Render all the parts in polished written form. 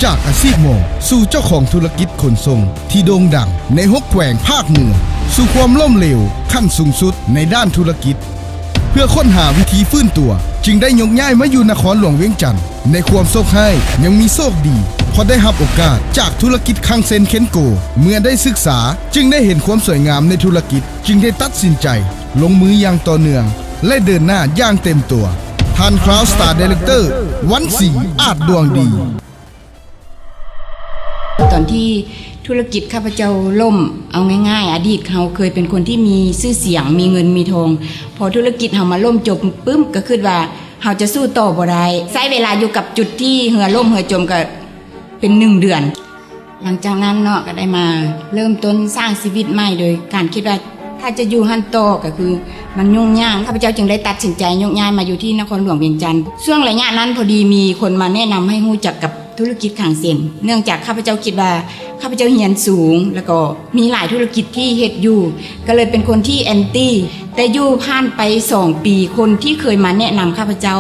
จากอาชีพหมอสู่เจ้าของธุรกิจขนส่งที่โด่งดังใน6แขวงภาคเหนือสู่ความล้มเหลวขั้นสูงสุดในด้านธุรกิจเพื่อค้นหาวิธีฟื้นตัวจึงได้ยกย้ายมาอยู่นครหลวงเวียงจันทน์ในความโชคร้ายยังมีโชคดีพอได้รับโอกาสจากธุรกิจคังเซ็นเคนโกเมื่อได้ศึกษาจึงได้เห็นความสวยงามในธุรกิจจึงได้ตัดสินใจลงมืออย่างต่อเนื่องและเดินหน้าอย่างเต็มตัวท่านคราวสตาร์ไดเรคเตอร์วันศรีอาจดวงดีตอนที่ธุรกิจข้าพเจ้าล่มเอาง่ายๆอดีตเขาเคยเป็นคนที่มีชื่อเสียงมีเงินมีทองพอธุรกิจเขามาล่มจบปึ้มก็คิดว่าเขาจะสู้ต่อบ่ได้ใช้เวลาอยู่กับจุดที่เหือล่มเหือจมก็เป็น1 เดือนหลังจากนั้นเนาะก็ได้มาเริ่มต้นสร้างชีวิตใหม่โดยการคิดว่าถ้าจะอยู่หันต่อก็คือมันยุ่งยากข้าพเจ้าจึงได้ตัดสินใจยกย้ายมาอยู่ที่นครหลวงเวียงจันทน์ช่วงระยะนั้นพอดีมีคนมาแนะนำให้รู้จักกับธุรกิจขังเซ็นเนื่องจากข้าพเจ้าคิดว่าข้าพเจ้าเรียนสูงแล้วก็มีหลายธุรกิจที่เฮ็ดอยู่ก็เลยเป็นคนที่แอนตี้แต่อยู่ผ่านไป2 ปีคนที่เคยมาแนะนำข้าพเจ้า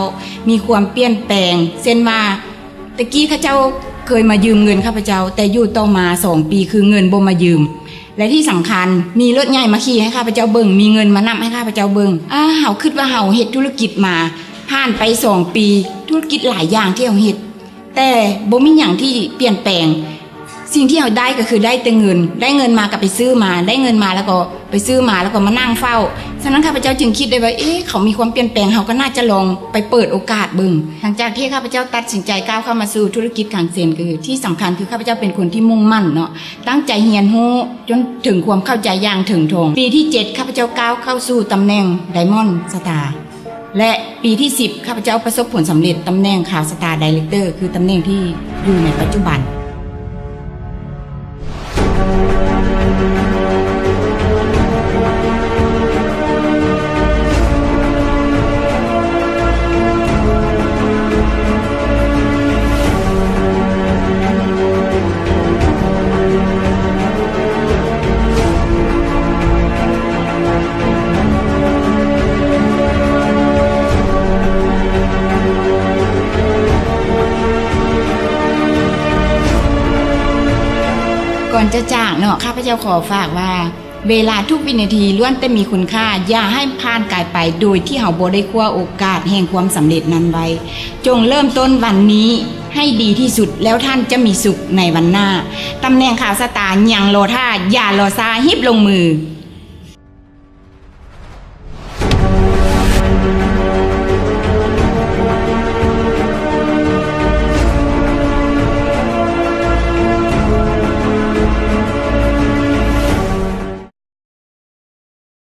มีความเปลี่ยนแปลงเช่นว่าตะกี้ข้าพเจ้าเคยมายืมเงินข้าพเจ้าแต่อยู่ต่อมา2 ปีคือเงินบ่มายืมและที่สำคัญมีรถใหญ่มาขี่ให้ข้าพเจ้าเบิ่งมีเงินมานำให้ข้าพเจ้าเบิ่งเฮาคิดว่าเฮาเฮ็ดธุรกิจมาผ่านไป2 ปีธุรกิจหลายอย่างที่เฮาเฮ็ดแต่บ่มีหยังที่เปลี่ยนแปลงสิ่งที่เฮาได้ก็คือได้แต่เงินได้เงินมาก็ไปซื้อมาได้เงินมาแล้วก็ไปซื้อมาแล้วก็มานั่งเฝ้าฉะนั้นข้าพเจ้าจึงคิดได้ว่าเขามีความเปลี่ยนแปลงเฮาก็น่าจะลองไปเปิดโอกาสเบิ่งหลังจากที่ข้าพเจ้าตัดสินใจก้าวเข้ามาสู่ธุรกิจขังเซ็นคือที่สำคัญคือข้าพเจ้าเป็นคนที่มุ่งมั่นเนาะตั้งใจเรียนรู้จนถึงความเข้าใจอย่างถึงทงปีที่7ข้าพเจ้าก้าวเข้าสู่ตำแหน่งไดมอนด์สตาร์และปีที่10ข้าพเจ้าประสบผลสำเร็จตำแหน่งข่าวสตาร์ไดเรคเตอร์คือตำแหน่งที่อยู่ในปัจจุบันก่อนจะจากเนาะข้าพเจ้าขอฝากว่าเวลาทุกวินาทีล้วนแต่มีคุณค่าอย่าให้ผ่านกายไปโดยที่เฮาบ่ได้คว้าโอกาสแห่งความสำเร็จนั้นไว้จงเริ่มต้นวันนี้ให้ดีที่สุดแล้วท่านจะมีสุขในวันหน้าตำแหน่งข่าวสตาร์ยังรอท่าอย่ารอซาฮิบลงมือ